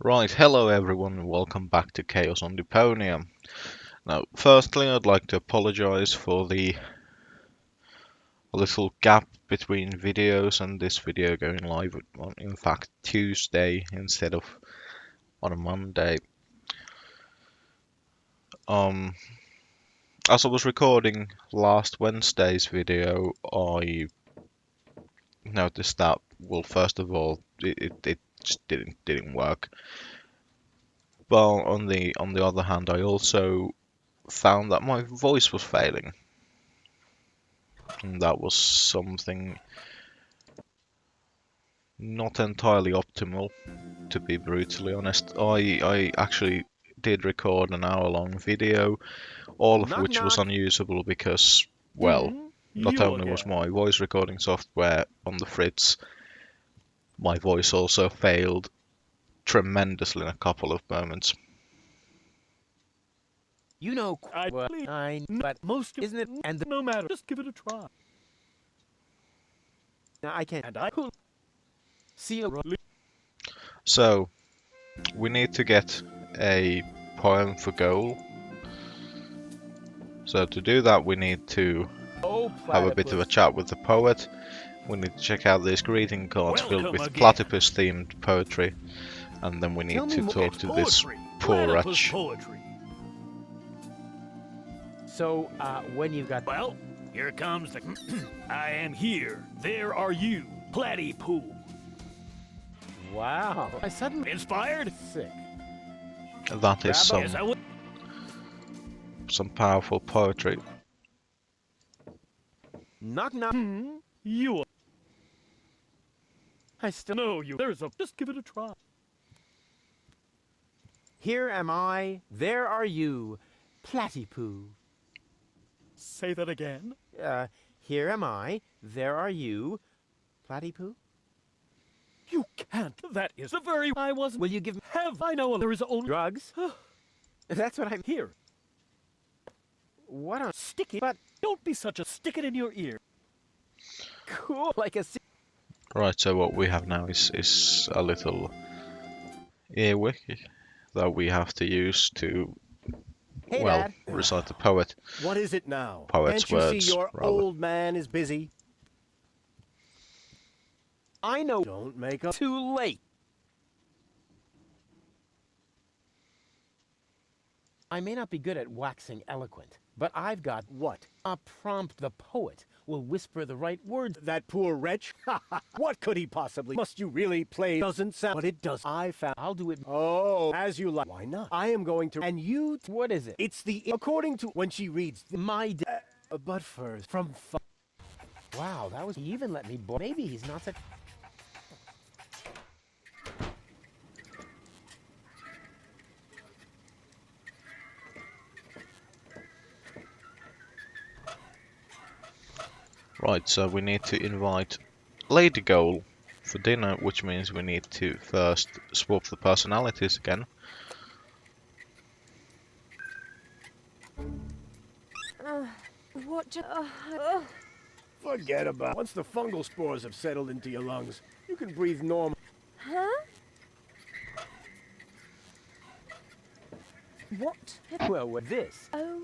Right, hello everyone, and welcome back to Chaos on Deponia. Now, firstly, I'd like to apologize for the little gap between videos and this video going live on, in fact, Tuesday instead of on a Monday. Um, as I was recording last Wednesday's video, I noticed that, well, first of all, it just didn't work. But on the other hand, I also found that my voice was failing. And that was something not entirely optimal, to be brutally honest. I actually did record an hour-long video, all of Knock which was knock. unusable because, well, not You only was again. my voice recording software on the fritz, my voice also failed tremendously in a couple of moments. You know what but most isn't it? And no matter, just give it a try. Now I can't. And I could see a So, we need to get a poem for goal. So to do that, we need to have a bit of a chat with the poet. We need to check out these greeting cards filled with platypus-themed poetry, and then we need to talk to this poor wretch. Poetry. So, when you've got well, here comes the. I am here. There are you, platypoo. Wow! I suddenly inspired. Sick. That is some powerful poetry. Knock knock. You. I still know you. There's a. Just give it a try. Here am I. There are you, platypoo. Say that again. Here am I. There are you, platypoo. You can't. That is the very I wasn't. Will you give? Have I know there is only drugs? That's what I'm here. What a sticky. But don't be such a stick it in your ear. Cool, like a. Right, so what we have now is a little earwig that we have to use to, Hey, well, Dad. recite the poet. What is it now? Poet's Can't you words, see your rather. old man is busy? I know. Don't make a... Too late. I may not be good at waxing eloquent, but I've got What? a prompt. The poet will whisper the right words. That poor wretch? What could he possibly... Must you really play? Doesn't sound... But it does. I found... I'll do it. Oh, as you like. Why not? I am going to... And you... What is it? It's the... According to... When she reads... My. But first... From... Wow, that was. He even let me. Maybe he's not such. Right, so we need to invite Lady Goal for dinner, which means we need to first swap the personalities again. Forget about... Once the fungal spores have settled into your lungs, you can breathe normal. Huh? What? Well, with this. Oh,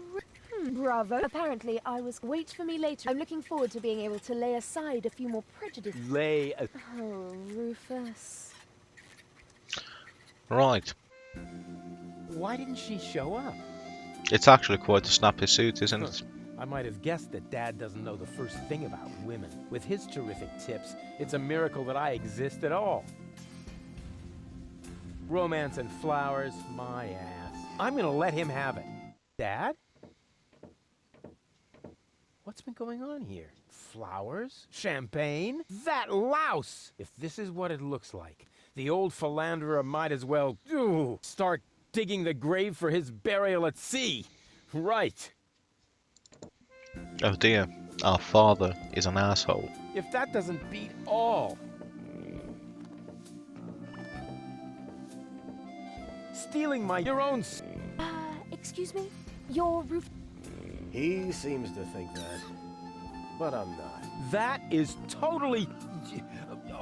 bravo. Apparently, I was... Wait for me later. I'm looking forward to being able to lay aside a few more prejudices. Lay. Oh, Rufus. Right, Why didn't she show up? it's actually quite a snappy suit, isn't it? I might have guessed that Dad doesn't know the first thing about women. With his terrific tips, it's a miracle that I exist at all. Romance and flowers, my ass. I'm gonna let him have it. Dad? What's been going on here? Flowers? Champagne? That louse! If this is what it looks like, the old philanderer might as well start digging the grave for his burial at sea. Right. Oh dear, our father is an asshole. If that doesn't beat all. Stealing your own... Excuse me? Your roof... He seems to think that. But I'm not. That is totally...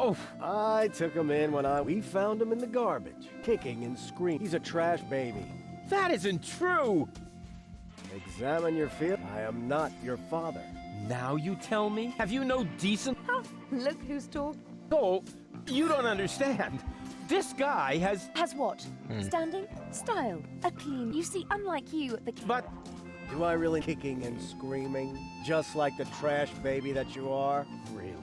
Oh, I took him in when we found him in the garbage, kicking and screaming. He's a trash baby. That isn't true! Examine your feel. I am not your father. Now you tell me? Have you no decent... Look who's talking. Oh, you don't understand. This guy has... Has what? Standing? Style? A clean... You see, unlike you, the... But... Do I really kicking and screaming, just like the trash baby that you are? Really?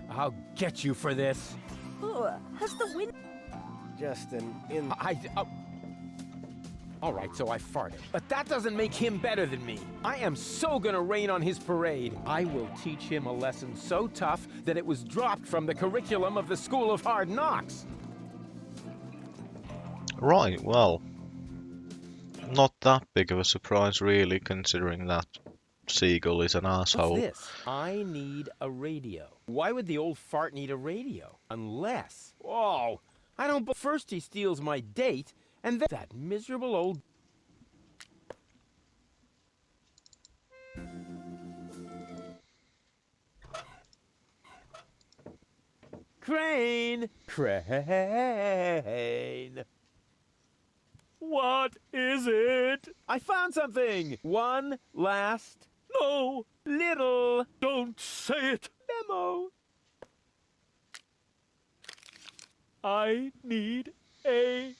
I'll get you for this. Has the wind... Just an All right, so I farted. But that doesn't make him better than me. I am so gonna rain on his parade. I will teach him a lesson so tough that it was dropped from the curriculum of the School of Hard Knocks. Right, well, not that big of a surprise really, considering that Seagull is an asshole. What's this? I need a radio. Why would the old fart need a radio? Unless... Whoa! I don't... First he steals my date, and then that miserable old... Crane! Crane! What is it? I found something! One last... No! Little... Don't say it! Memo! I need a...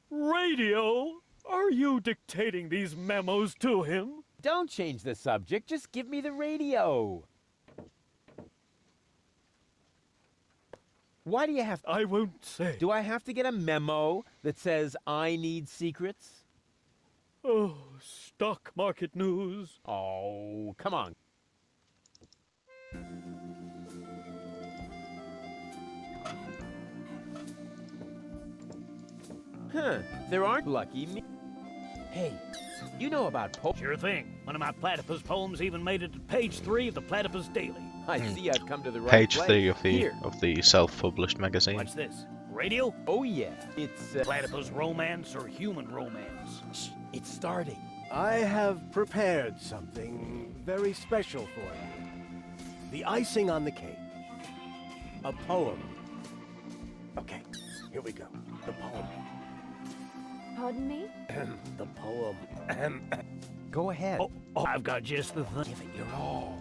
radio? Are you dictating these memos to him? Don't change the subject, just give me the radio. Why do you have... I won't say. Do I have to get a memo that says I need secrets? Oh, stock market news. Oh, come on. Huh, there aren't lucky me. Hey, you know about poems? Sure thing. One of my platypus poems even made it to page 3 of the Platypus Daily. I see I've come to the right Page place. 3 Here. of the self-published magazine. What's this? Radio? Oh yeah, it's Platypus romance or human romance? shh, it's starting. I have prepared something very special for you. The icing on the cake. A poem. Okay, here we go. The poem. Pardon me? The poem. Go ahead. Oh, I've got just the thing. Give it your all.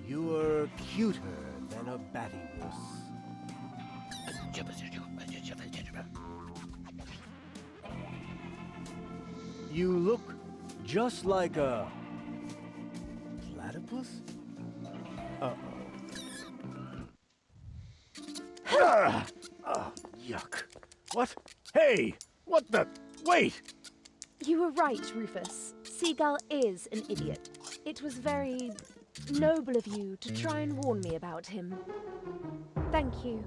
You're cuter than a battywuss. You look just like a platypus? Uh-oh. Oh, yuck. What? Hey! What the? Wait! You were right, Rufus. Seagull is an idiot. It was very noble of you to try and warn me about him. Thank you.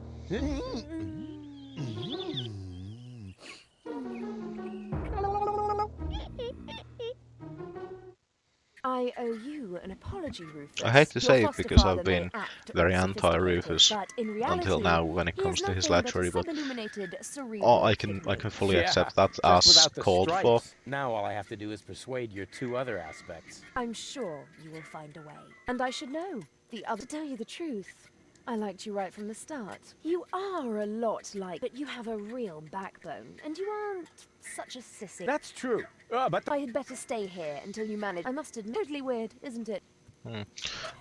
I owe you an apology, Rufus. I hate to Your say it foster because father I've may been act very unsophisticated, anti-Rufus but in reality, until now when it he comes is to his nothing but a lechery, but sublimated, cerebral I can pigment. fully accept that just as without the called for. stripes. Now all I have to do is persuade your two other aspects. I'm sure you will find a way. And I should know. To tell you the truth, I liked you right from the start. You are a lot like, but you have a real backbone, and you aren't such a sissy. That's true. But I had better stay here until you manage. I must admit, totally weird, isn't it?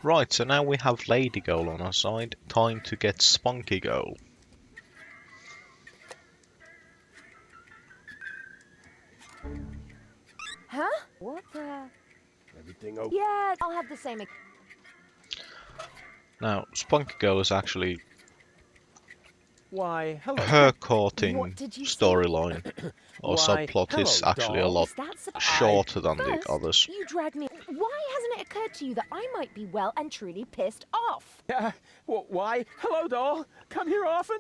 Right, so now we have Lady Girl on our side. Time to get Spunky Girl. Huh? What the? Everything okay? Yeah, I'll have the same. Now, Spunky Girl is actually why, hello. her courting What did you say? storyline or Why, subplot is hello, actually a doll. lot Is that shorter than the First, others. you dragged me. Why hasn't it occurred to you that I might be well and truly pissed off? Why, hello, doll. Come here often.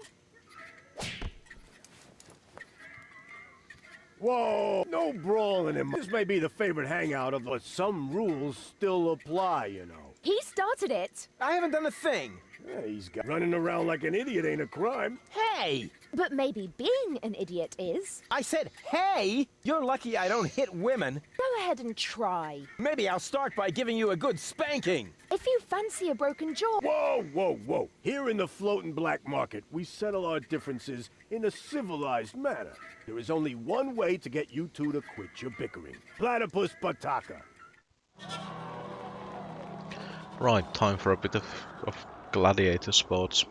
Whoa! No brawling in my... This may be the favorite hangout of... But some rules still apply, you know. He started it. I haven't done a thing. Yeah, running around like an idiot ain't a crime. Hey! But maybe being an idiot is. I said, hey! You're lucky I don't hit women. Go ahead and try. Maybe I'll start by giving you a good spanking. If you fancy a broken jaw. Whoa, whoa, whoa. Here in the floating black market, we settle our differences in a civilized manner. There is only one way to get you two to quit your bickering. Platypus Pataka. Right, time for a bit of gladiator sports.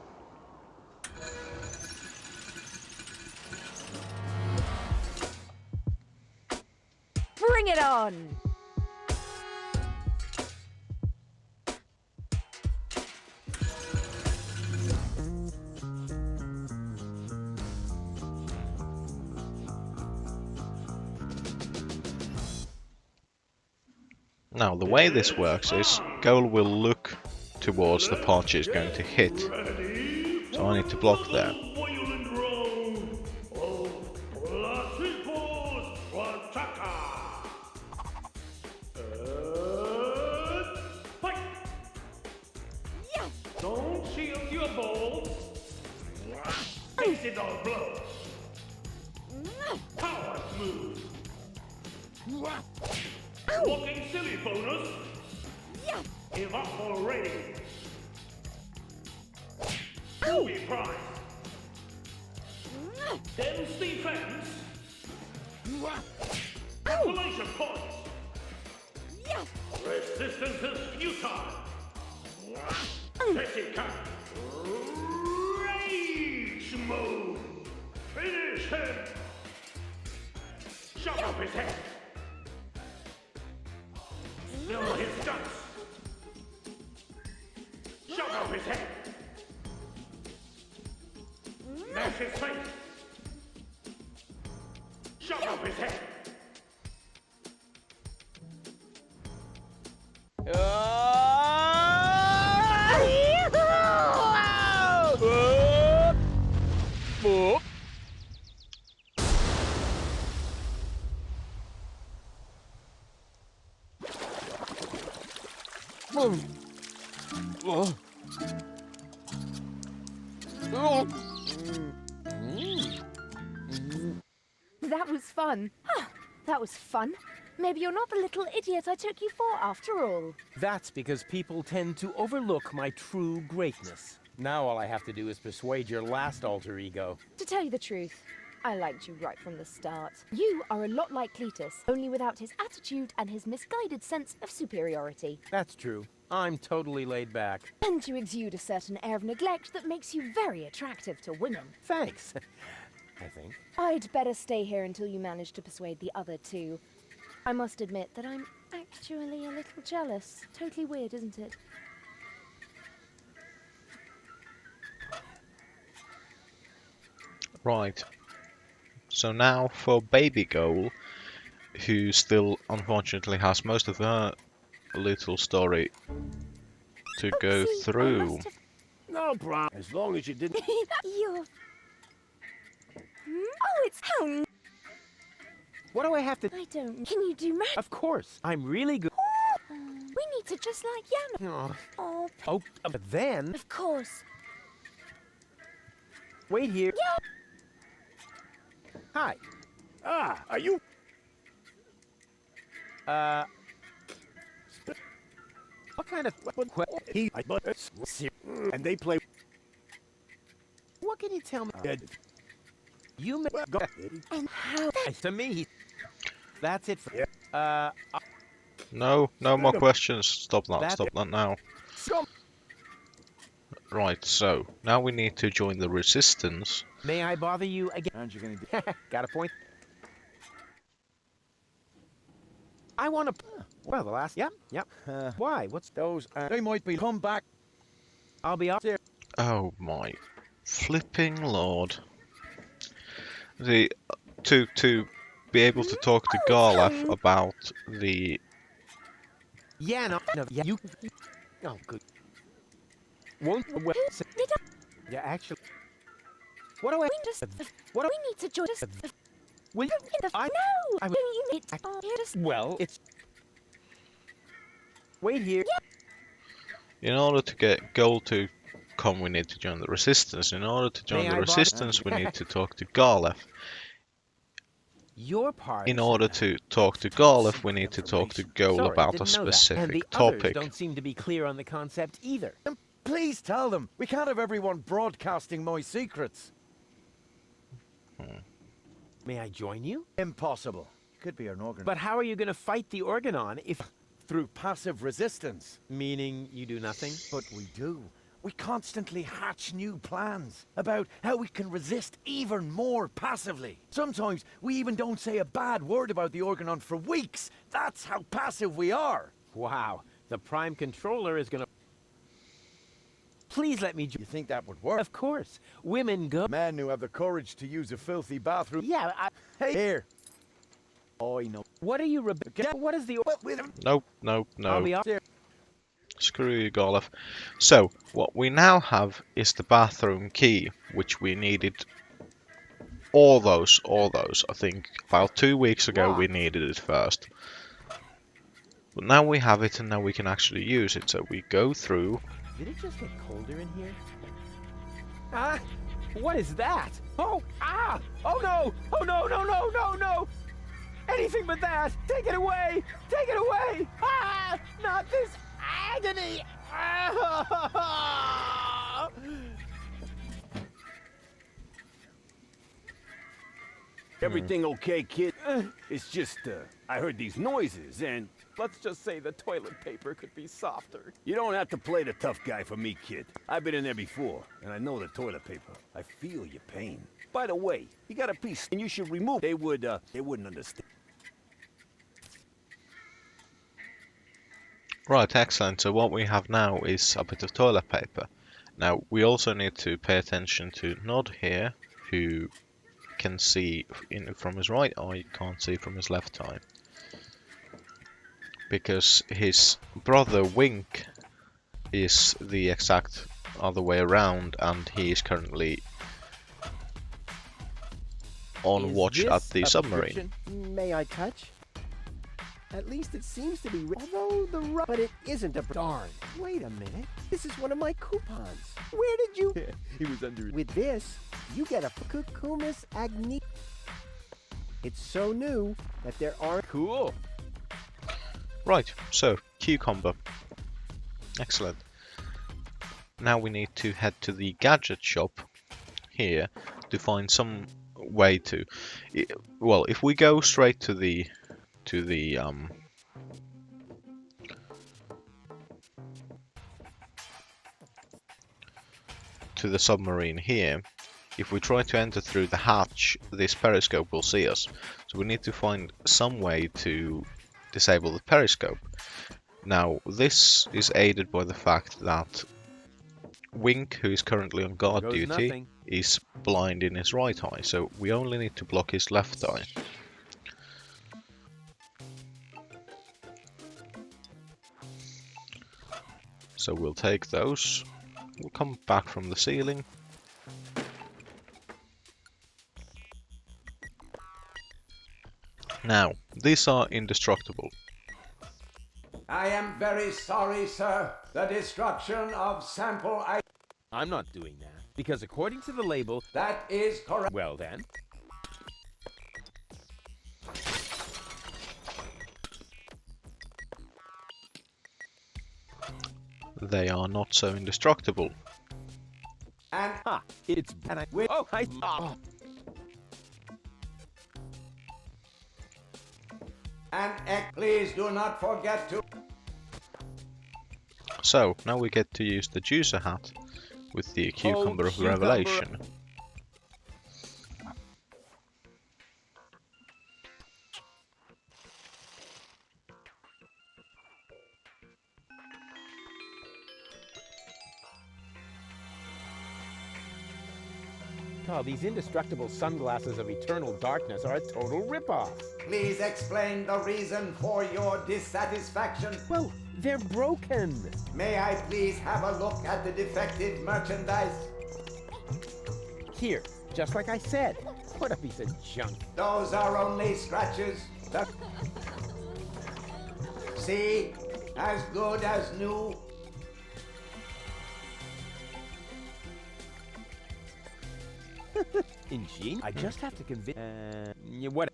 Bring it on! Now, the way this works is goal will look towards the punch it's going to hit. So I need to block there. Don't shield your balls. Face it or blow. Power move. Walking silly bonus. Give up already. Movie prize. Dense defense. Isolation points. Resistance is futile. Letty cut. Rage mode. Finish him. Shove up his head. Fill his guts. Shove up his head. Mash his face. Shove up his head. That was fun. That was fun. Maybe you're not the little idiot I took you for after all. That's because people tend to overlook my true greatness. Now all I have to do is persuade your last alter ego. To tell you the truth, I liked you right from the start. You are a lot like Cletus, only without his attitude and his misguided sense of superiority. That's true. I'm totally laid back. And you exude a certain air of neglect that makes you very attractive to women. Thanks. I think. I'd better stay here until you manage to persuade the other two. I must admit that I'm actually a little jealous. Totally weird, isn't it? Right. So now for Baby Goal, who still unfortunately has most of her little story to go Oopsie, I through. must have- No problem. As long as you didn't. You're... Oh, it's how... What do I have to... I don't... Can you do magic? Of course. I'm really good. We need to just like Yana. Oh, Oh, but then... of course. Wait here. Hi. Ah, are you? What kind of... And they play. What can you tell me? Dead. You may... Go... And how... To me, that's it for... Yeah. No more questions. Stop that. That's Stop it. that now. So, Right, so now we need to join the resistance. may I bother you again? Aren't you gonna do? Got a point? I want to... Well, the last... Yep. Why? What's... Those. They might be come back. I'll be up there. Oh my flipping lord. To be able to talk to Garlaf about the... Yeah, no, yeah, you... Oh, good. Won't... Well, yeah, actually... What do I... Just... What do We need to join... Just... Will you... I... No! I- Don't you need... Oh, just... Well, it's... Wait here. In order to get Goal to come, we need to join the resistance. In order to join May the I bother- resistance, we need to talk to Garlef. Your part. In order to talk to Garlef, we need to talk to Goal Sorry, about a didn't know that. And the specific others topic. don't seem to be clear on the concept either. Please tell them. We can't have everyone broadcasting my secrets. May I join you? Impossible. Could be an organ. But how are you going to fight the Organon if... Through passive resistance. Meaning you do nothing? But we do. We constantly hatch new plans about how we can resist even more passively. Sometimes we even don't say a bad word about the Organon for weeks. That's how passive we are. Wow, the Prime Controller is going to... Please let me... You think that would work? Of course. Women go... Men who have the courage to use a filthy bathroom. Yeah, Hey, here. Oh, I know. What are you... What is the... Nope, nope, I'll no. be off. Screw you, Garlef. So, what we now have is the bathroom key, which we needed all those. I think about 2 weeks ago we needed it first. But now we have it and now we can actually use it. So we go through. Did it just get colder in here? Ah! What is that? Oh! Ah! Oh no! Oh no, no, no, no, no! Anything but that! Take it away! Take it away! Ah! Not this agony! Ah! Everything okay, kid? It's just, I heard these noises, and Let's just say the toilet paper could be softer. you don't have to play the tough guy for me, kid. I've been in there before, and I know the toilet paper. I feel your pain. By the way, you got a piece, and you should remove. They wouldn't understand. Right, excellent. So what we have now is a bit of toilet paper. Now we also need to pay attention to Nod here, who can see from his right eye, can't see from his left eye. Because his brother Wink is the exact other way around, and he is currently on watch at the submarine. May I touch? At least it seems to be. Although but it isn't a darn. Wait a minute. This is one of my coupons. Where did you? He was under it. With this, you get a Cucumis agni. It's so new that there aren't. Cool. Right, so cucumber. Excellent. Now we need to head to the gadget shop here to find some way to. Well, if we go straight to the submarine here, if we try to enter through the hatch, this periscope will see us. So we need to find some way to disable the periscope. Now this is aided by the fact that Wink, who is currently on guard Goes duty, nothing. is blind in his right eye, so we only need to block his left eye. So we'll take those. We'll come back from the ceiling. Now, these are indestructible. I am very sorry, sir. The destruction of sample I'm not doing that. Because according to the label... that is correct. Well then... They are not so indestructible. And Ha! It's... And I... Oh, I... Oh. please do not forget to. So, now we get to use the juicer hat with the Cucumber of Cucumber. Revelation. Oh, these indestructible sunglasses of eternal darkness are a total ripoff. Please explain the reason for your dissatisfaction. Well, they're broken. May I please have a look at the defective merchandise? Here, just like I said. What a piece of junk. Those are only scratches. See? As good as new. Ingenious. I just have to convince. What?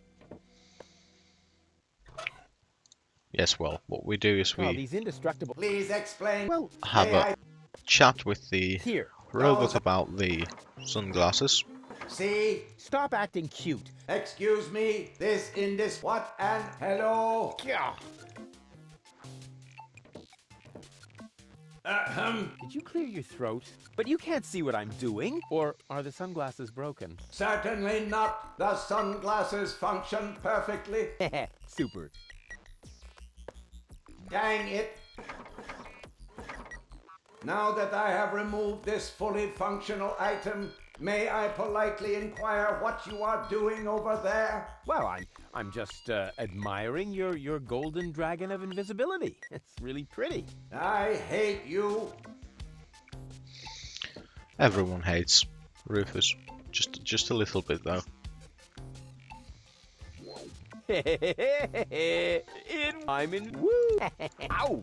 Yes, well, what we do is Oh, we these indestructible. Please explain. Well, have May a chat with the here. robot about the sunglasses. See? Stop acting cute. Excuse me, this in this what and hello? Did you clear your throat? But you can't see what I'm doing. Or are the sunglasses broken? Certainly not. The sunglasses function perfectly. Super. Dang it. Now that I have removed this fully functional item, may I politely inquire what you are doing over there? Well, I'm just admiring your golden dragon of invisibility. It's really pretty. I hate you. Everyone hates Rufus. Just a little bit though. I'm in. Woo! Ow!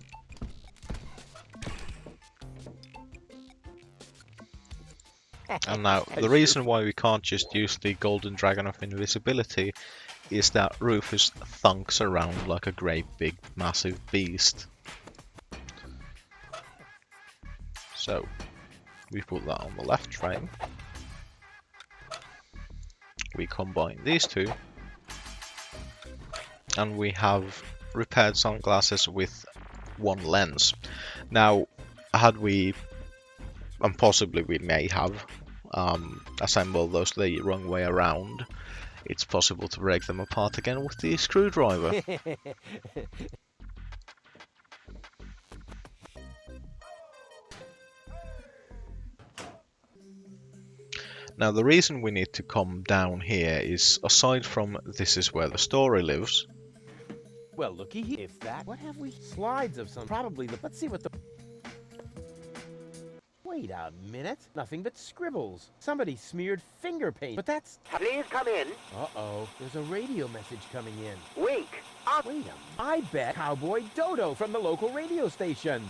And now, the reason why we can't just use the Golden Dragon of Invisibility is that Rufus thunks around like a great big massive beast. So, we put that on the left frame. We combine these two. And we have repaired sunglasses with one lens. Now, had we, and possibly we may have, assembled those the wrong way around, it's possible to break them apart again with the screwdriver. Now the reason we need to come down here is, aside from this is where the story lives. Well, looky here. If that, what have we? Slides of some. Probably the. Let's see what the. Wait a minute. Nothing but scribbles. Somebody smeared finger paint. But that's. Please come in. Uh-oh. There's a radio message coming in. Wink. Wait I bet Cowboy Dodo from the local radio station.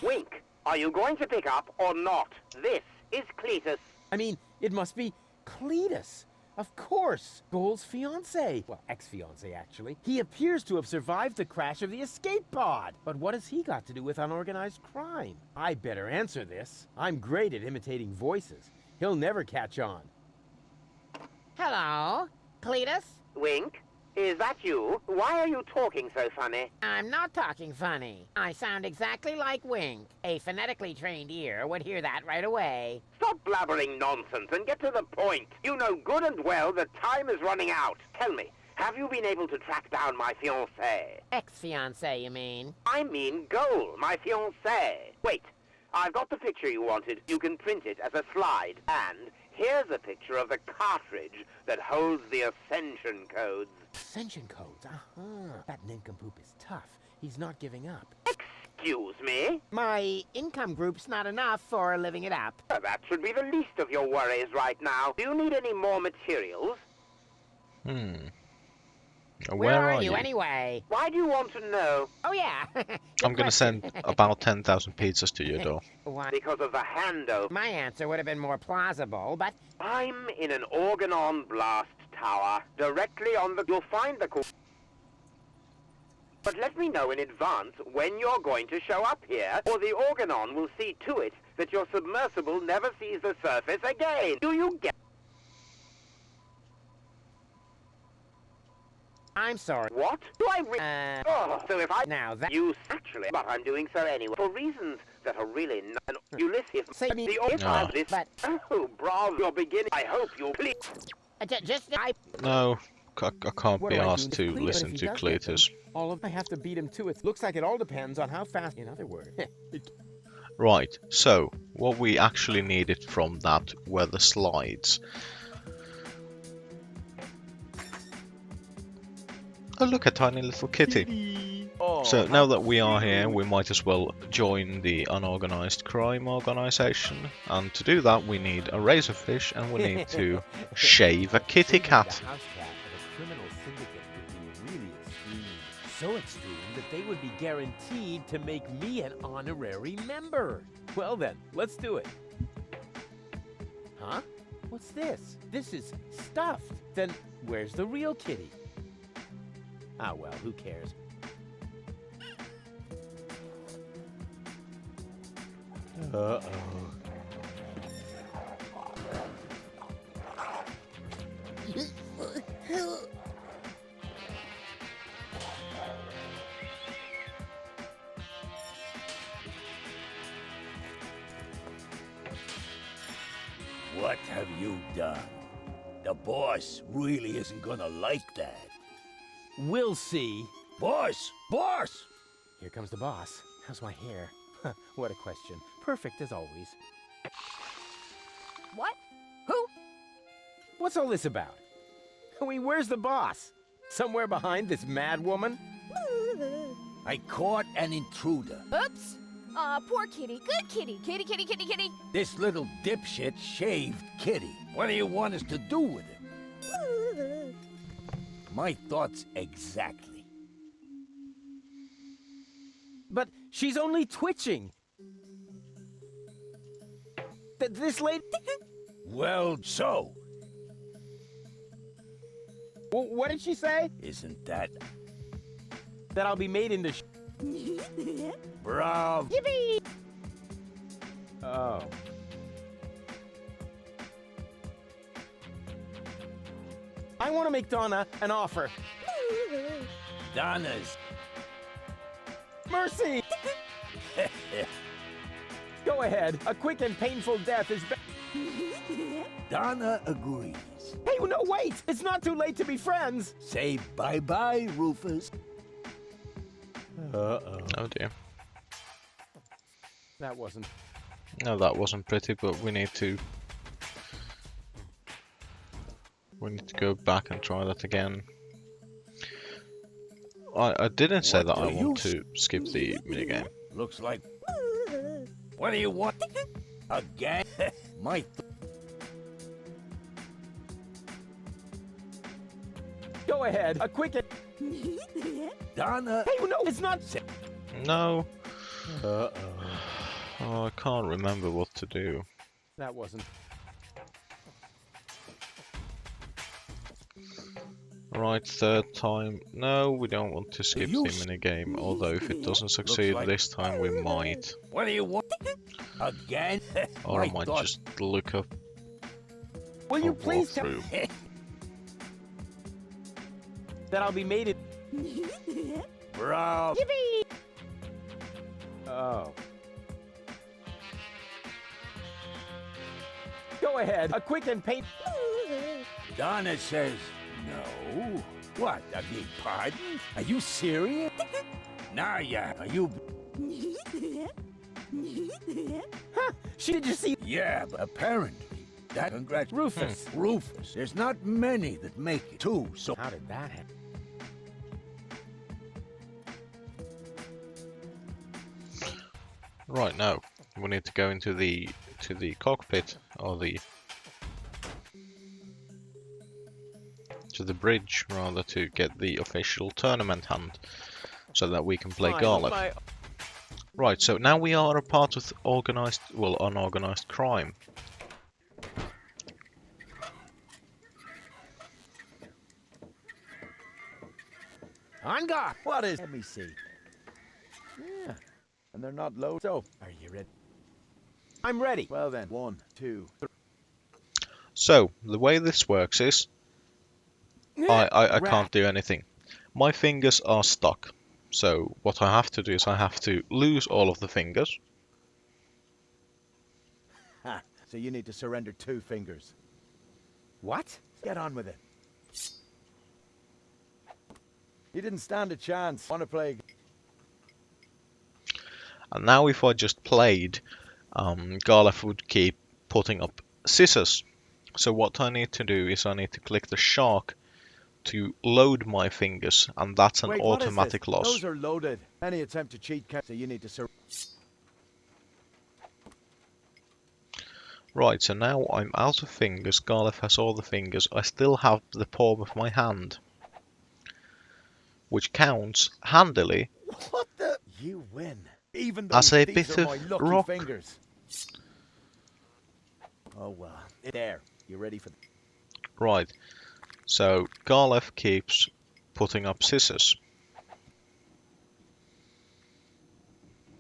Wink. Are you going to pick up or not? This is Cletus. I mean, it must be Cletus. Of course, Goal's fiancé. Well, ex-fiancé, actually. He appears to have survived the crash of the escape pod. But what has he got to do with unorganized crime? I better answer this. I'm great at imitating voices. He'll never catch on. Hello, Cletus? Wink. Is that you? Why are you talking so funny? I'm not talking funny. I sound exactly like Wink. A phonetically trained ear would hear that right away. Stop blabbering nonsense and get to the point. You know good and well that time is running out. Tell me, have you been able to track down my fiancé? Ex-fiancé, you mean? I mean Goal, my fiancé. Wait, I've got the picture you wanted. You can print it as a slide. And here's a picture of the cartridge that holds the ascension codes. Ascension codes, That nincompoop is tough. He's not giving up. Excuse me? My income group's not enough for living it up. That should be the least of your worries right now. Do you need any more materials? Where are you anyway? Why do you want to know? Oh, yeah. I'm gonna send about 10,000 pizzas to your door. Why? Because of the handover. My answer would have been more plausible, but... I'm in an organon blast tower, directly on the... You'll find the... But let me know in advance when you're going to show up here, or the organon will see to it that your submersible never sees the surface again. Do you get... I'm sorry. What? Do I so if I... Now that... You actually... But I'm doing so anyway. For reasons that are really not... Ulysses... Say me... The But... Oh, bravo. You're beginning... I hope you'll please... No, I can't What be do I asked do to listen to Cletus. All of I have to beat him to it. Looks like it all depends on how fast. In other words. Right, so what we actually needed from that were the slides. Oh look, a tiny little kitty. So now that we are here, we might as well join the unorganized crime organization. And to do that, we need a razorfish and we need to shave a kitty cat. The house cat of a criminal syndicate would be really extreme. So extreme that they would be guaranteed to make me an honorary member. Well then, let's do it. Huh? What's this? This is stuffed. Then where's the real kitty? Ah, well, who cares? Uh-oh. What have you done? The boss really isn't gonna like that. We'll see. Boss! Boss! Here comes the boss. How's my hair? What a question. Perfect as always. What? Who? What's all this about? I mean, where's the boss? Somewhere behind this mad woman? I caught an intruder. Oops. Aw, poor kitty. Good kitty. Kitty, kitty, kitty, kitty. This little dipshit shaved Kitty. What do you want us to do with him? My thoughts exactly. But she's only twitching. This lady... Well, so. What did she say? Isn't that... That I'll be made into... Bravo! Yippee! Oh. I want to make Donna an offer. Donna's. Mercy! Go ahead. A quick and painful death is Donna agrees. Hey, no, wait! It's not too late to be friends! Say bye-bye, Rufus. Uh-oh. Oh dear. That wasn't... No, that wasn't pretty, but we need to go back and try that again. I didn't say that I want to skip the minigame. Looks like... What do you want? Again? My... Go ahead. A quick and... Donna... Hey, no, it's not... No. Uh-oh. Oh, I can't remember what to do. That wasn't... Right, third time. No, we don't want to skip the minigame, although if it doesn't succeed this time, we might. What do you want? Again? Or I might just look up Will you please tell through. that I'll be made it... Bravo! Yippee! Oh. Go ahead. A quick and paint... Donna says no. What? I beg pardon? Are you serious? Nah, yeah. Are you... Huh? Did you see... Yeah, but apparently. That Rufus. Rufus. There's not many that make it, too, so... How did that happen? Right, now we need to go into the cockpit, or to the bridge rather, to get the official tournament hand, so that we can play Garlic. Right, so now we are a part of organized, well, unorganized crime. On guard. What is... Let me see. Yeah, and they're not low. So, are you ready? I'm ready. Well then, 1, 2, 3. So the way this works is, I can't do anything. My fingers are stuck. So what I have to do is I have to lose all of the fingers. Ha, so you need to surrender 2 fingers. What? Get on with it. You didn't stand a chance. Want to play? And now if I just played, Garlic would keep putting up scissors. So what I need to do is I need to click the shark to load my fingers, and that's an automatic loss. Those are loaded. Any attempt to cheat so you need to Right, so now I'm out of fingers. Garlic has all the fingers. I still have the palm of my hand, which counts handily. What the? You win. Even though As a these bit are of my lucky rock. fingers. Oh well. There. You ready for... Right. So Garlef keeps putting up scissors.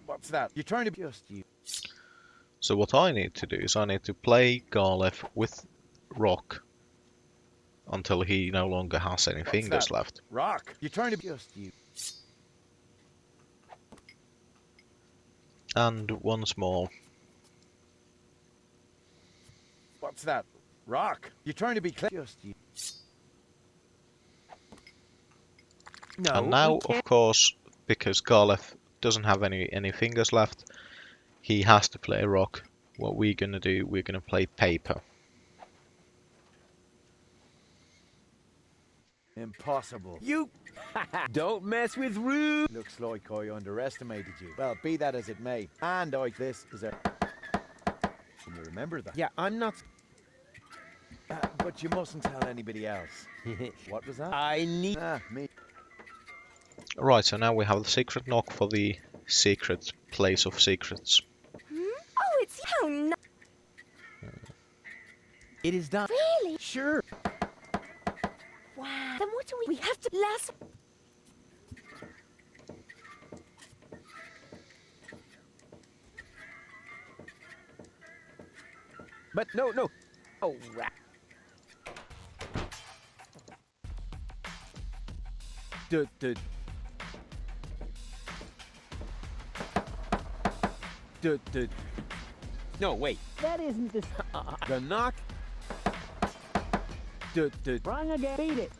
What's that? You're trying to... Just you. So what I need to do is I need to play Garlef with rock until he no longer has any fingers left. Rock. You're trying to... Just you. And once more. What's that? Rock. You're trying to be clear. Just you. No, And now, of course, because Garlef doesn't have any fingers left, he has to play rock. What we're gonna do, we're gonna play paper. Impossible. You don't mess with Roo. Looks like I underestimated you. Well, be that as it may. And this is a... Can you remember that? Yeah, I'm not... But you mustn't tell anybody else. What was that? I need... Me. Right, so now we have the secret knock for the secret place of secrets. Oh, it's how nice. It is done. Really? Sure. Wow. Then what do we have to last? But no. Oh, rat. No, wait. That isn't the... The knock. Wrong again. Beat it.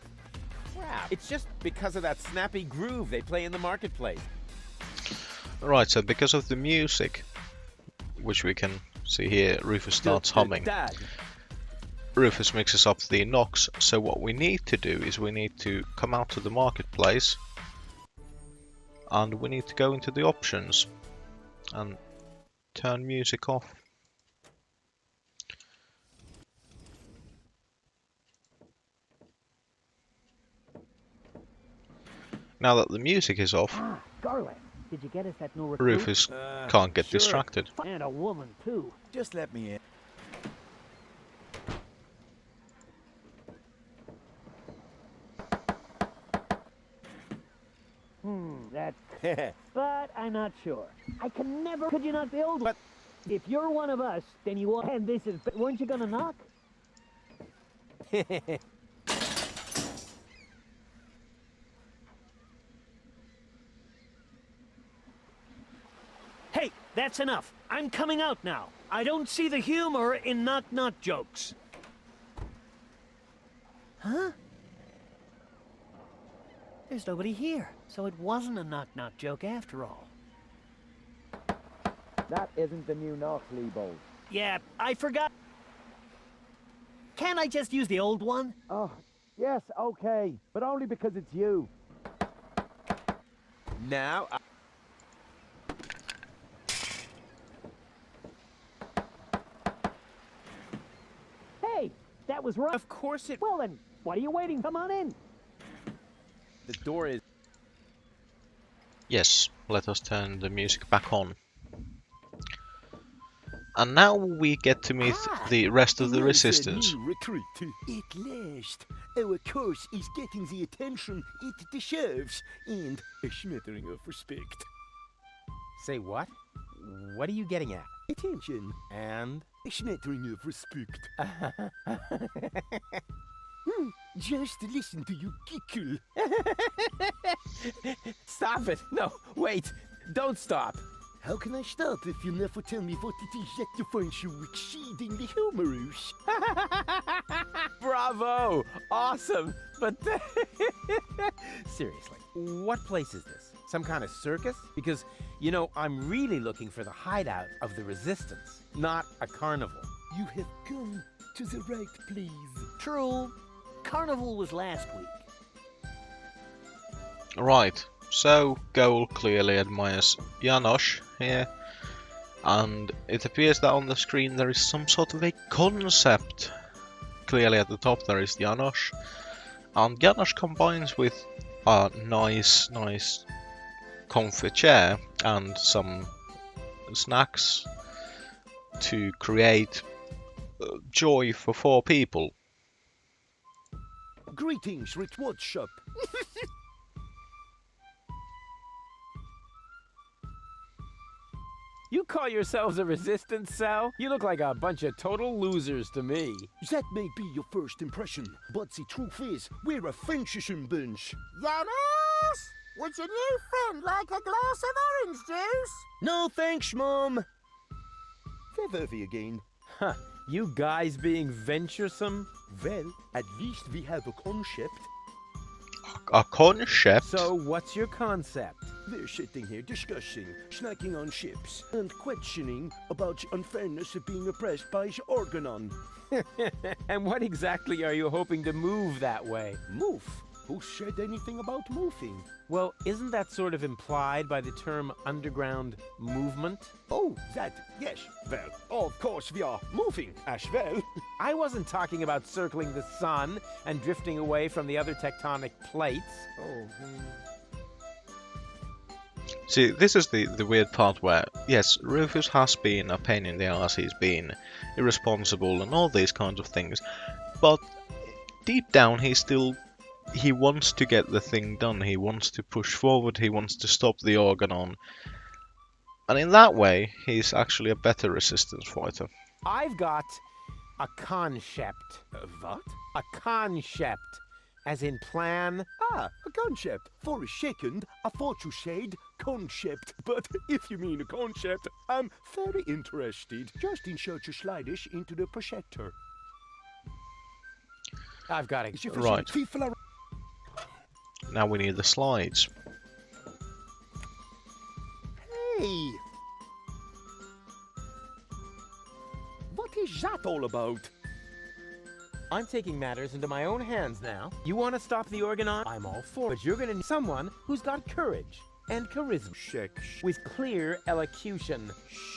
Crap. It's just because of that snappy groove they play in the marketplace. Right, so because of the music, which we can see here, Rufus starts humming. Rufus mixes up the knocks, so what we need to do is we need to come out to the marketplace and we need to go into the options and turn music off. Now that the music is off, Garland, did you get us that new recruit? Rufus can't get distracted. And a woman, too. Just let me in. That's... but I'm not sure. I can never... Could you not build one? If you're one of us, then you want... And this is... Weren't you gonna knock? Hey, that's enough. I'm coming out now. I don't see the humor in knock-knock jokes. Huh? There's nobody here, so it wasn't a knock-knock joke after all. That isn't the new knock, Lebo. Yeah, I forgot. Can't I just use the old one? Oh, yes, okay. But only because it's you. Now... Hey, that was right. Of course it... Well then, what are you waiting? Come on in. The door is... Yes, let us turn the music back on. And now we get to meet the rest of the resistance. Recruit. At last, our course is getting the attention it deserves and a smattering of respect. Say what? What are you getting at? Attention And? a smattering of respect. Just listen to you giggle. Stop it! No, wait! Don't stop! How can I stop if you never tell me what it is that you find so exceedingly humorous? Bravo! Awesome! But seriously, what place is this? Some kind of circus? Because, you know, I'm really looking for the hideout of the resistance, not a carnival. You have come to the right place. True. Carnival was last week. Right, so Goal clearly admires Janosch here, and it appears that on the screen there is some sort of a concept. Clearly at the top there is Janosch, and Janosch combines with a nice comfy chair and some snacks to create joy for 4 people. Greetings, Rich Woodshop. You call yourselves a resistance cell? You look like a bunch of total losers to me. That may be your first impression, but the truth is, we're a fantasy bunch. Yanis! Would your new friend like a glass of orange juice? No thanks, Mom. Where were we again? Huh, you guys being venturesome? Well, at least we have a concept. A concept? So, what's your concept? We're sitting here discussing, snacking on chips, and questioning about the unfairness of being oppressed by the Organon. And what exactly are you hoping to move that way? Move? Who said anything about moving? Well, isn't that sort of implied by the term underground movement? Oh, that, yes. Well, of course we are moving as well. I wasn't talking about circling the sun and drifting away from the other tectonic plates. Oh, See, this is the weird part where, yes, Rufus has been a pain in the ass, he's been irresponsible and all these kinds of things, but deep down he wants to get the thing done, he wants to push forward, he wants to stop the Organon, and in that way, he's actually a better resistance fighter. I've got a concept. What? A concept. As in plan? Ah, a concept. For a second, I thought you said concept. But if you mean a concept, I'm very interested. Just insert your sliders into the projector. I've got it. Right. Now we need the slides. Hey! What is that all about? I'm taking matters into my own hands now. You want to stop the Organon? I'm all for it. But you're going to need someone who's got courage and charisma. Check. With clear elocution.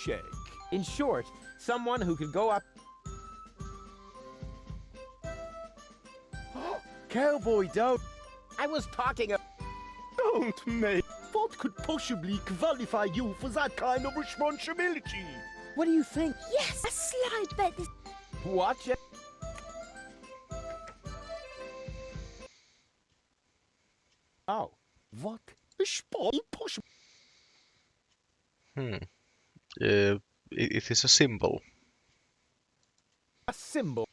Check. In short, someone who could go up... Cowboy Dope! I was talking of... Don't, mate. What could possibly qualify you for that kind of responsibility? What do you think? Yes, a slide bet this... Watch it. Oh. What? Impossible. It is a symbol. A symbol.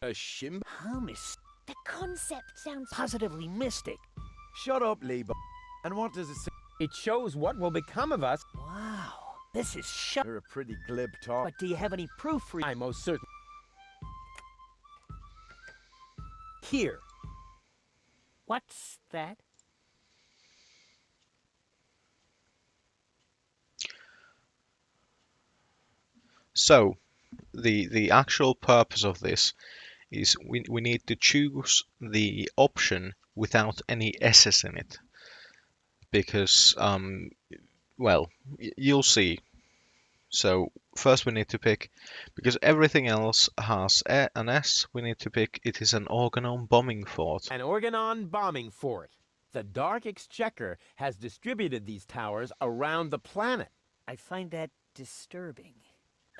A shim? Hummus. The concept sounds... Positively mystic. Shut up, Lebo. And what does it say? It shows what will become of us. Wow. This is shut. You're a pretty glib talk. But do you have any proof for... I'm most certain. Here. What's that? So, the actual purpose of this is we need to choose the option without any S's in it. Because, well, you'll see. So, first we need to pick, because everything else has an S, we need to pick, it is an Organon bombing fort. An Organon bombing fort. The Dark Exchequer has distributed these towers around the planet. I find that disturbing.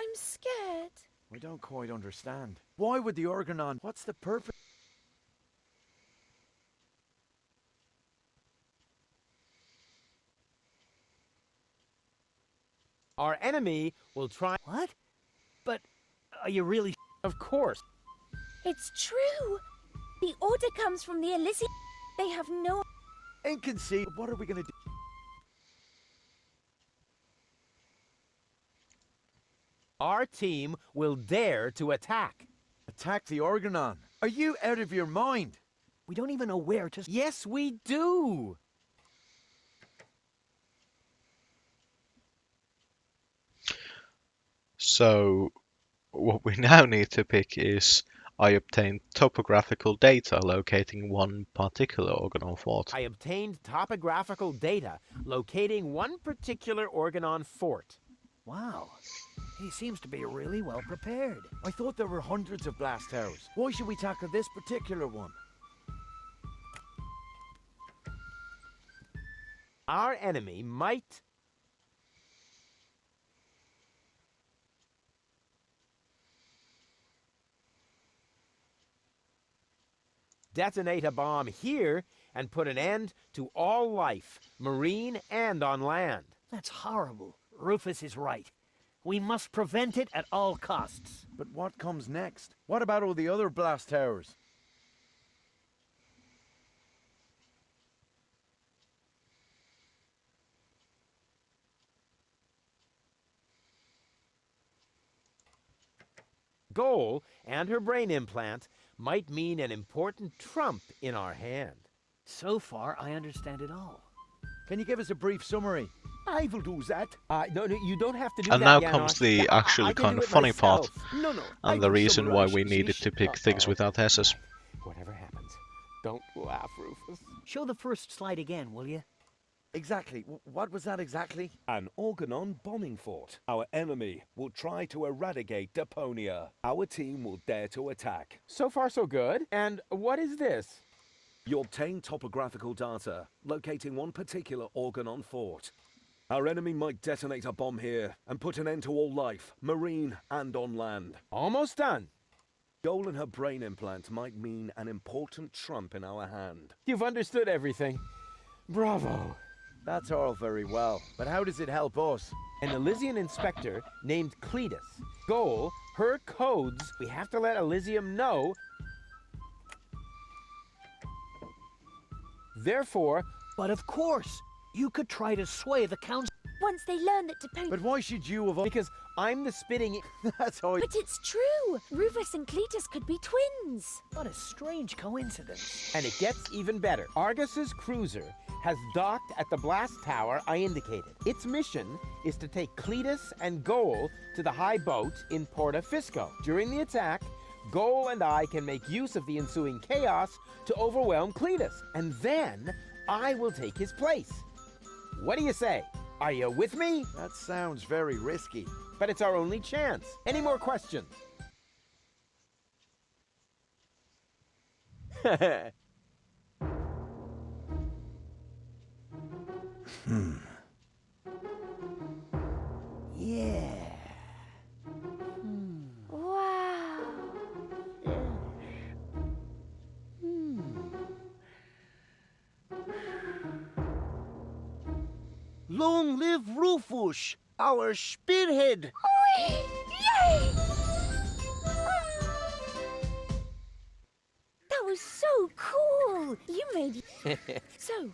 I'm scared. We don't quite understand. Why would the Organon... What's the purpose? Our enemy will try... What? But are you really... Of course. It's true. The order comes from the Elysium. They have no... Inconceivable. What are we gonna do? Our team will dare to attack. Attack the Organon? Are you out of your mind? We don't even know where to... Yes, we do. So, what we now need to pick is, I obtained topographical data locating one particular Organon fort. I obtained topographical data locating one particular Organon fort. Wow. He seems to be really well prepared. I thought there were hundreds of blast towers. Why should we tackle this particular one? Our enemy might... detonate a bomb here and put an end to all life, marine and on land. That's horrible. Rufus is right. We must prevent it at all costs. But what comes next? What about all the other blast towers? Goal and her brain implant might mean an important trump in our hand. So far, I understand it all. Can you give us a brief summary? I will do that. No, you don't have to do And that, now comes Janosch. the actually I can kind do of it funny part, myself. No, I and the will reason why summarize we the needed to pick things without S's. Whatever happens, don't laugh, Rufus. Show the first slide again, will you? Exactly. What was that exactly? An Organon bombing fort. Our enemy will try to eradicate Deponia. Our team will dare to attack. So far, so good. And what is this? You obtain topographical data, locating one particular Organon fort. Our enemy might detonate a bomb here and put an end to all life, marine and on land. Almost done. Goal and her brain implant might mean an important trump in our hand. You've understood everything. Bravo. That's all very well, but how does it help us? An Elysian inspector named Cletus. Goal, her codes. We have to let Elysium know. Therefore, But of course, you could try to sway the council. Once they learn that Deponia... But why should you of all... because I'm the spitting... That's how But it's true! Rufus and Cletus could be twins! What a strange coincidence. And it gets even better. Argus's cruiser has docked at the blast tower I indicated. Its mission is to take Cletus and Goal to the high boat in Porta Fisco. During the attack, Goal and I can make use of the ensuing chaos to overwhelm Cletus, and then I will take his place. What do you say? Are you with me? That sounds very risky. But it's our only chance. Any more questions? Yeah. Wow! Long live Rufus, our spearhead! Yay! That was so cool! You made... So,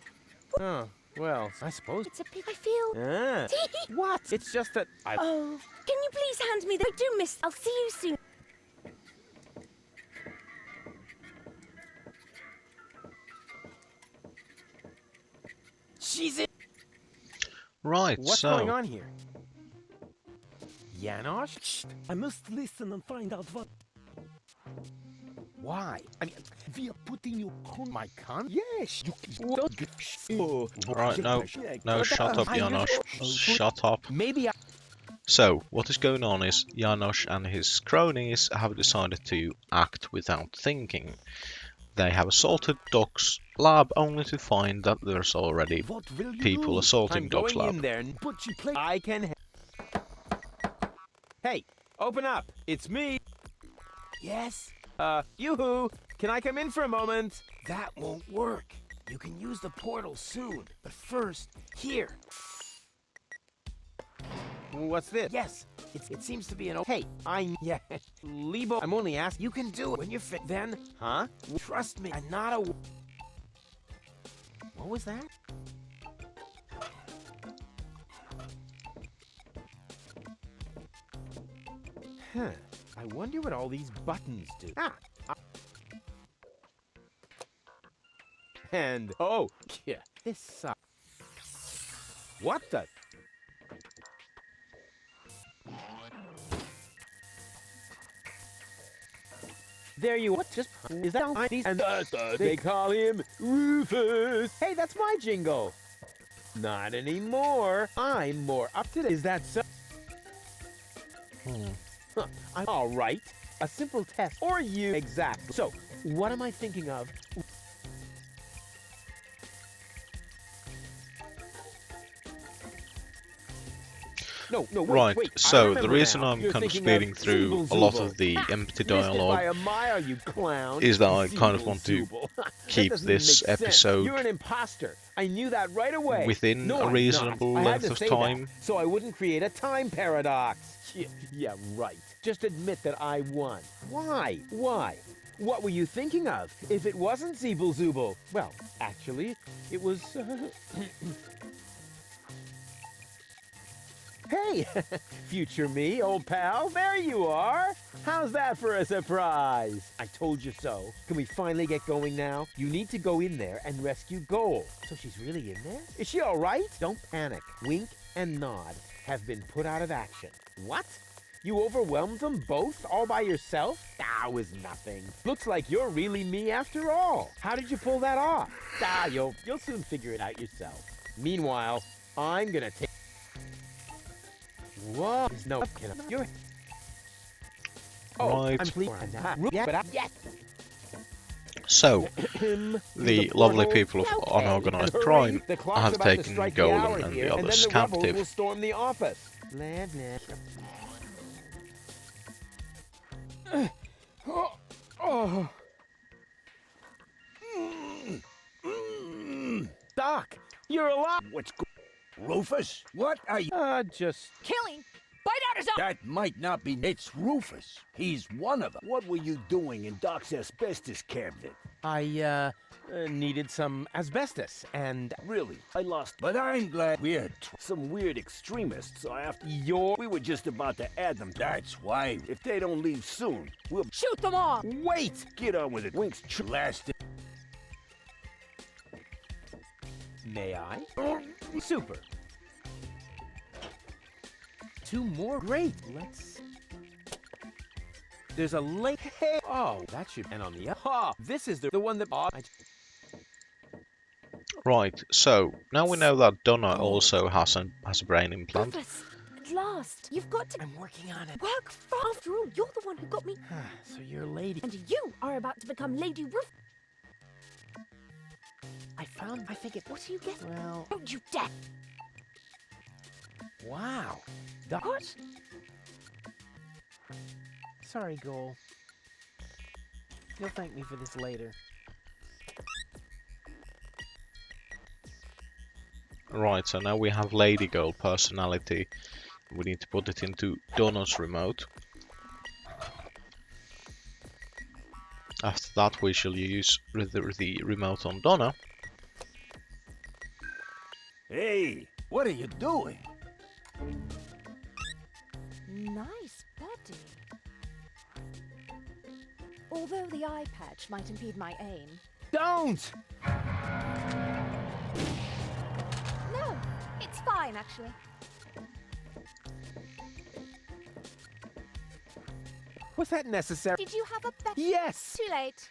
Oh, well, I suppose... it's a pig. I feel... Ah, what? It's just that I... Oh, can you please hand me the... I do miss... I'll see you soon. She's in. Right, What's so going on here? Janosch? I must listen and find out what... Why? I mean, We are putting you on... my con? Yes, you don't get... Oh, right, no, shut up, Janosch. Shut up. Maybe I... So, what is going on is Janosch and his cronies have decided to act without thinking. They have assaulted Doc's lab only to find that there's already what will you people do? assaulting I'm Doc's going in lab. there and But you play... I can... Hey, open up. It's me. Yes? Yoo-hoo. Can I come in for a moment? That won't work. You can use the portal soon. But first, here. What's this? Yes, it seems to be an... Hey, yeah, Lebo, I'm only asking. You can do it when you're fit. Then, Huh? trust me, I'm not a... What was that? Huh. I wonder what all these buttons do. And, oh, yeah, this sucks. What the? There you what? Just is that all these? And they call him Rufus. Hey, that's my jingle. Not anymore. I'm more up to date. Is that so? Huh. I'm all right. A simple test, or you exactly. So, what am I thinking of? No, wait, Right, wait. I so the remember reason now. I'm You're kind of thinking speeding through a lot of the empty Missed it by dialogue a mile, you clown. is that I kind of want to Zeeble. That keep doesn't even this make sense. episode You're an imposter. I knew that right away. within No, a I'm reasonable not. I had length to of say time. that, so I wouldn't create a time paradox. Yeah, right. Just admit that I won. Why? Why? What were you thinking of? If it wasn't Zeeble Zooble? Well, actually, it was... Hey, future me, old pal, there you are. How's that for a surprise? I told you so. Can we finally get going now? You need to go in there and rescue Goal. So she's really in there? Is she all right? Don't panic. Wink and Nod have been put out of action. What? You overwhelmed them both all by yourself? That was nothing. Looks like you're really me after all. How did you pull that off? You'll soon figure it out yourself. Meanwhile, I'm gonna take... Whoa! No, you're... Oh, Right. I'm pleased. Yeah, but yes. So, the lovely people of Okay, unorganized and crime hurry, the clock's have about to taken strike the hour Golem and here, the and others then the rebels captive. will storm the office. Blah, blah. Oh. Doc, you're alive. What's Rufus? What are you? Just... Killing! Bite out his eye! That might not be. It's Rufus. He's one of them. What were you doing in Doc's asbestos cabinet? I, needed some asbestos, and... Really? I lost... But I'm glad we're. Some weird extremists, so after... Your... We were just about to add them. That's why. If they don't leave soon, we'll... Shoot them all! Wait! Get on with it. Wink's Last. May I? Super. 2 more. Great. Let's... There's a lake. Hey. Oh, that should... And on the... Oh, this is the one that... Oh, Right, so now we know that Donna also has a brain implant. Rufus, at last! You've got to... I'm working on it. Work fast. After all, you're the one who got me. So you're a lady. And you are about to become Lady Rufus. I think it... What are you getting? Well... Don't you dare! Wow. What? Sorry, Goal. You'll thank me for this later. Right, so now we have Lady Girl personality. We need to put it into Donna's remote. After that we shall use the remote on Donna. Hey, what are you doing? Nice body. Although the eye patch might impede my aim. Don't! No, it's fine, actually. Was that necessary? Did you have a better... Yes! Too late.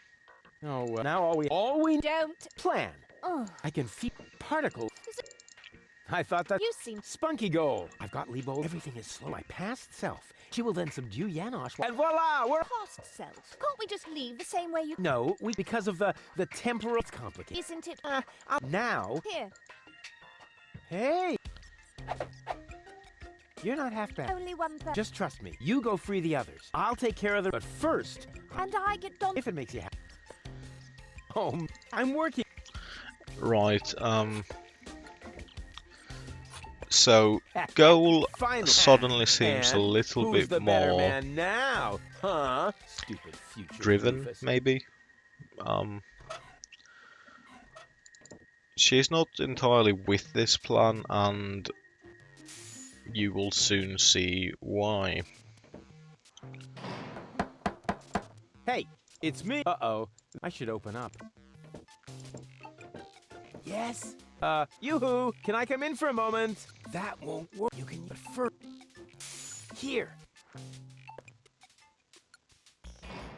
Oh, now all we Don't. plan. Oh, I can feel particles. Is it- I thought that... you seem... Spunky Goal. I've got Lebo. Everything is slow. My past self. She will then subdue Janosch. And voila! We're... past self. Can't we just leave the same way you... No, because of the temporal... It's complicated. Isn't it... Now... Here, Hey! You're not half bad. only one person. Just trust me. You go free the others. I'll take care of them. But first, And I get Don... if it makes you happy. Oh, I'm working. Right, so Goal Finally. suddenly seems a And little who's bit the better more man now? Huh? Stupid future. driven, Rufus. maybe. She's not entirely with this plan, and you will soon see why. Hey, it's me. Uh-oh. I should open up. Yes? Yoo-hoo! Can I come in for a moment? That won't work. You can first. Here.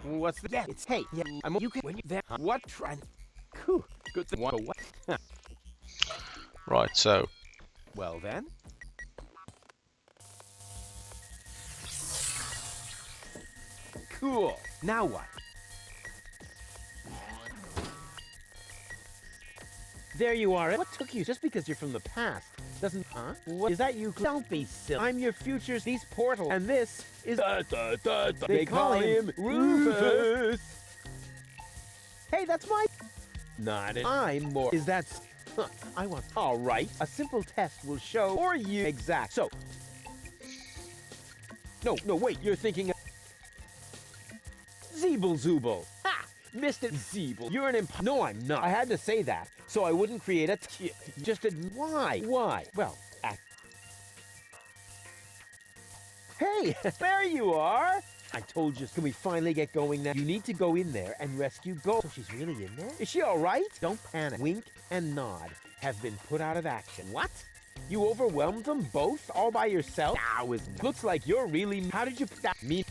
What's the... It's... Hey, yeah, you can... When you... That... What? Try... Cool. Good thing... What? Right, so Well, then. Cool. Now what? There you are. What took you? Just because you're from the past Doesn't, huh? What is that you? Don't be silly. I'm your future's these portal, and this is. They call him Rufus. Hey, that's my. Not it. I'm more. Is that? Huh, I want. All right. A simple test will show for you exact. So. No, wait. You're thinking. Zeeble Zooble. Ha! Missed it, Zeeble. You're an imp. No, I'm not. I had to say that, so I wouldn't create a. Just a. Why? Why? Well, Hey, there you are. I told you. Can we finally get going now? You need to go in there and rescue Gold. So she's really in there? Is she all right? Don't panic. Wink and nod have been put out of action. What? You overwhelmed them both all by yourself? Looks like you're really. How did you put that? Me.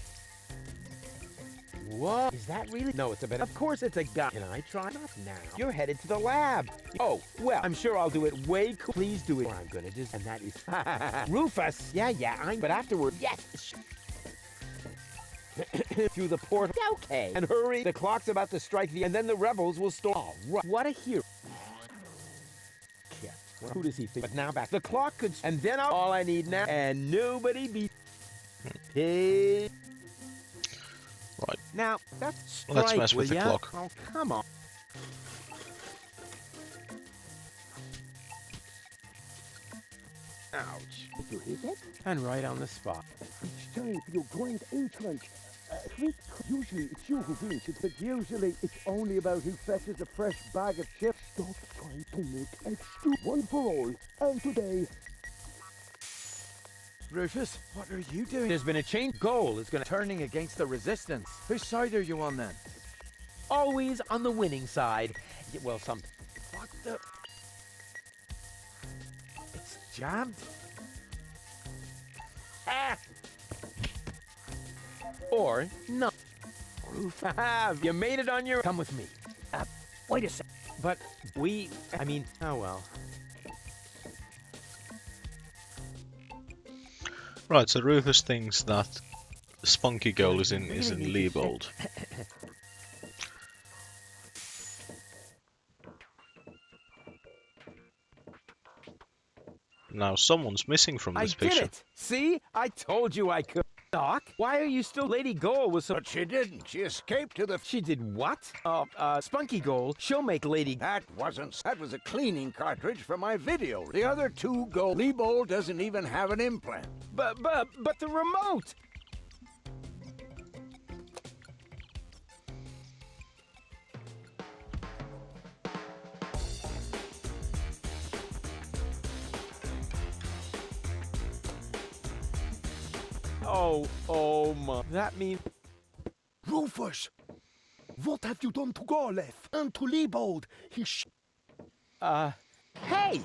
What? Is that really? No, it's a bit. Of course it's a guy. Can I try? Not now. You're headed to the lab. Oh, well, I'm sure I'll do it way cool. Please do it. Or I'm gonna just. And that is. Rufus. Yeah, but afterward. Yes. Through the portal. Okay. And hurry. The clock's about to strike the. And then the rebels will storm. Oh, right. What a hero. Yeah. Well, who does he think? But now back. The clock could. And then all I need now. And nobody be. Hey. Right. Now, that's strike, Let's mess with the ya? clock. Oh, come on. Ouch. Did you hear that? And right on the spot. It's time for your grand entrance. Usually it's you who wins it, but usually it's only about who fetches a fresh bag of chips. Stop trying to make extra one for all. And today... Rufus, what are you doing? There's been a change. Goal is gonna Turning against the resistance. Whose side are you on then? always on the winning side. Well, some. What the? It's jammed? Ah! Or no. Rufus, you made it on your. Come with me. Wait a sec. But I mean, oh well. Right, so Rufus thinks that Spunky Goal is in Liebold. Now someone's missing from this I did picture. it! See? I told you I could. Doc, why are you still? Lady Goal was so. But she didn't. She escaped to the... She did what? Spunky Goal. She'll make Lady. That was a cleaning cartridge for my video. The other two go... Liebold doesn't even have an implant. But the remote! Oh my. That means. Rufus! What have you done to Gorlef and to Liebold? Hey!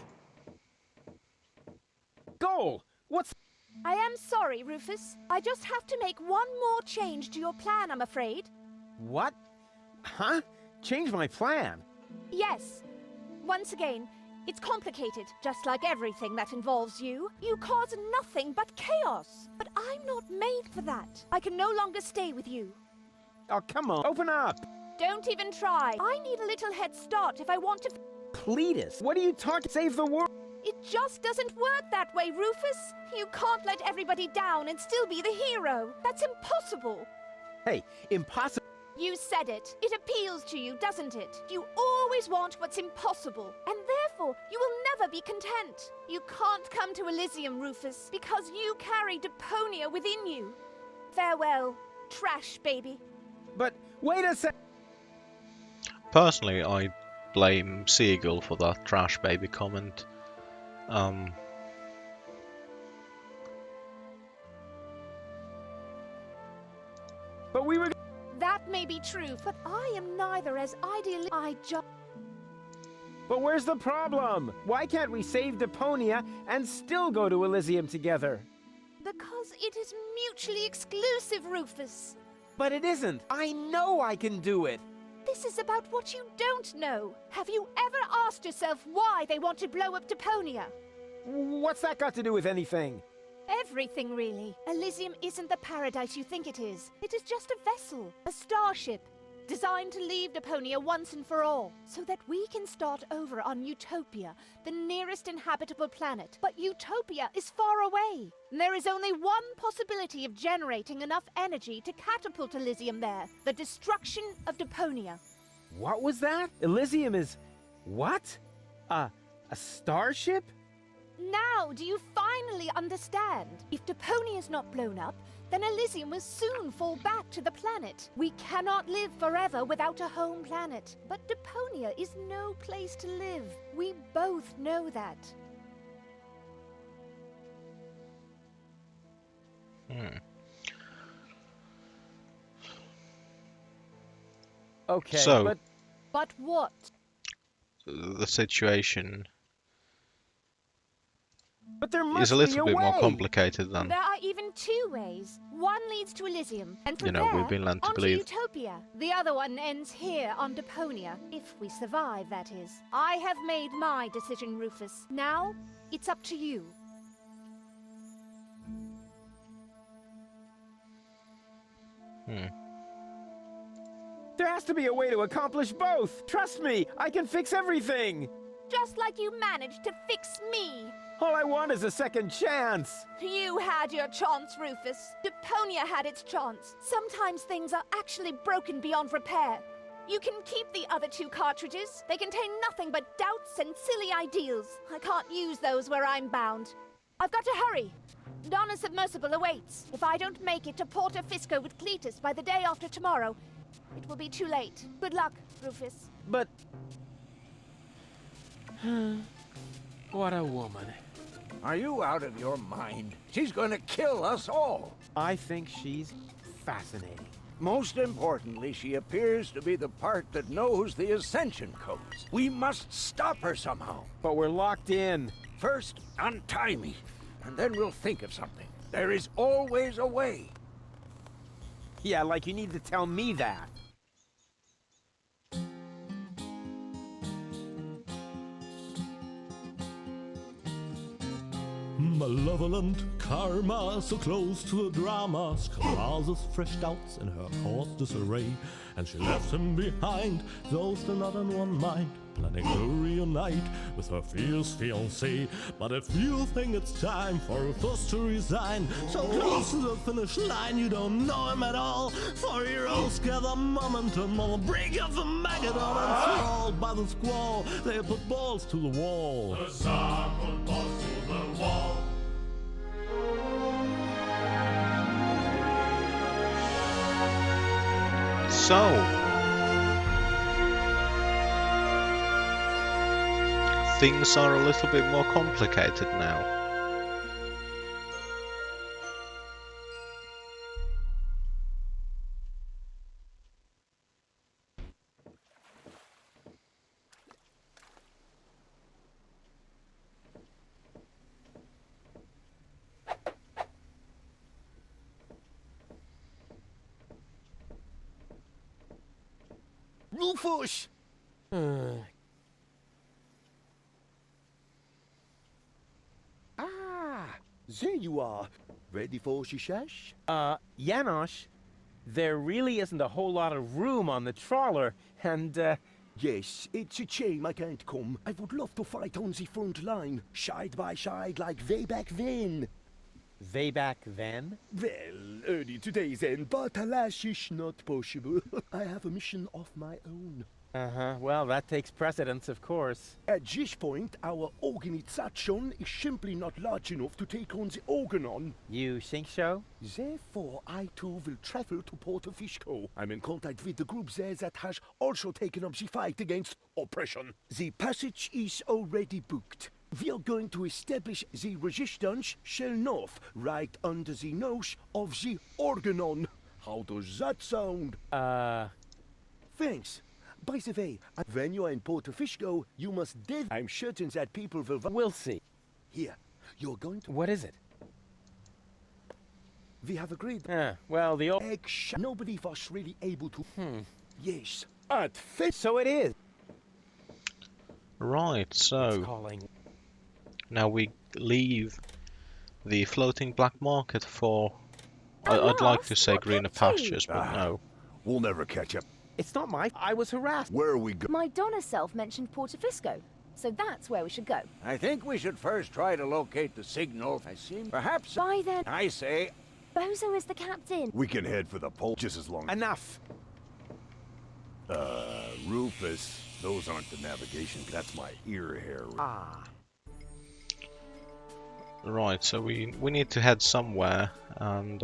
Goal! What's... I am sorry, Rufus. I just have to make one more change to your plan, I'm afraid. What? Huh? Change my plan? Yes. Once again, it's complicated, just like everything that involves you. You cause nothing but chaos. But I'm not made for that. I can no longer stay with you. Oh, come on. Open up! Don't even try. I need a little head start if I want to... Cletus, what are you talking? Save the world? It just doesn't work that way, Rufus. You can't let everybody down and still be the hero. That's impossible. Hey, impossible. You said it. It appeals to you, doesn't it? You always want what's impossible, and therefore you will never be content. You can't come to Elysium, Rufus, because you carry Deponia within you. Farewell, trash baby. But wait a sec. Personally, I blame Seagull for that trash baby comment. But we were... That may be true, but I am neither as ideal. I just... But where's the problem? Why can't we save Deponia and still go to Elysium together? Because it is mutually exclusive, Rufus. But it isn't. I know I can do it. This is about what you don't know. Have you ever asked yourself why they want to blow up Deponia? What's that got to do with anything? Everything, really. Elysium isn't the paradise you think it is. It is just a vessel, a starship. designed to leave Deponia once and for all, so that we can start over on Utopia, the nearest inhabitable planet. But Utopia is far away. There is only one possibility of generating enough energy to catapult Elysium there: the destruction of Deponia. What was that? Elysium is... what? A starship? Now, do you finally understand? If Deponia is not blown up, then Elysium will soon fall back to the planet. We cannot live forever without a home planet. But Deponia is no place to live. We both know that. Okay, So- but... But what? The situation But there must is a little be bit more way. complicated than, There are even two ways. One leads to Elysium, and from you know, there, we've been led to onto believe. Utopia. The other one ends here on Deponia, if we survive, that is. I have made my decision, Rufus. Now, it's up to you. There has to be a way to accomplish both. Trust me, I can fix everything. Just like you managed to fix me. All I want is a second chance. You had your chance, Rufus. Deponia had its chance. Sometimes things are actually broken beyond repair. You can keep the other two cartridges. They contain nothing but doubts and silly ideals. I can't use those where I'm bound. I've got to hurry. Donna's submersible awaits. If I don't make it to Porto Fisco with Cletus by the day after tomorrow, it will be too late. Good luck, Rufus. But... what a woman. Are you out of your mind? She's gonna kill us all. I think she's fascinating. Most importantly, she appears to be the part that knows the Ascension codes. We must stop her somehow. But we're locked in. First, untie me, and then we'll think of something. There is always a way. Yeah, like you need to tell me that. Malevolent karma, so close to a drama, causes fresh doubts in her course disarray, and she left him behind. Those still not in one mind, planning to reunite with her fierce fiancé. But if you think it's time for Rufus to resign, so close to the finish line you don't know him at all. For heroes gather momentum on the brink of the Mageddon, and swallowed by the squall, they put balls to the wall. The Tsar put balls to the wall. So, things are a little bit more complicated now. Rufus! There you are. Ready for shishash? Janosch, there really isn't a whole lot of room on the trawler, and, Yes, it's a shame I can't come. I would love to fight on the front line, side by side like way back then. way back then? Well, early today then, but alas, it's not possible. I have a mission of my own. Uh-huh, well, that takes precedence, of course. At this point, our organization is simply not large enough to take on the Organon. You think so? Therefore, I too will travel to Porto Fisco. I'm in contact with the group there that has also taken up the fight against oppression. The passage is already booked. We are going to establish the resistance shell north, right under the nose of the Organon. How does that sound? Thanks. By the way, when you are in Porto Fisco, you must I'm certain that people will... We'll see. Here, you're going to... What is it? We have agreed... well, the old... Nobody was really able to... Yes. At So it is. Right, so... Calling. Now we leave the floating black market for... I'd like to say greener pastures, but no. We'll never catch up. It's not my... I was harassed. Where are we going? My Donna self mentioned Portofisco, so that's where we should go. I think we should first try to locate the signal. I see. Perhaps. By then, I say. Bozo is the captain. We can head for the pole just as long. Enough. Rufus, those aren't the navigation. That's my ear hair. Ah. Right, so we need to head somewhere, and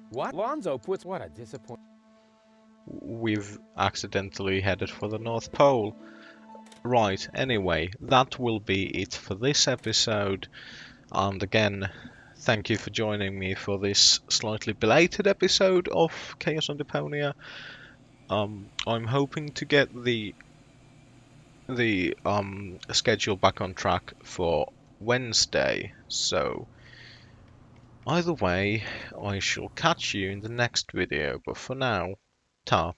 What? Lonzo puts... What a disappointment. we've accidentally headed for the North Pole. Right, anyway, that will be it for this episode. And again, thank you for joining me for this slightly belated episode of Chaos on Deponia. I'm hoping to get the schedule back on track for Wednesday. So either way, I shall catch you in the next video. But for now, ta.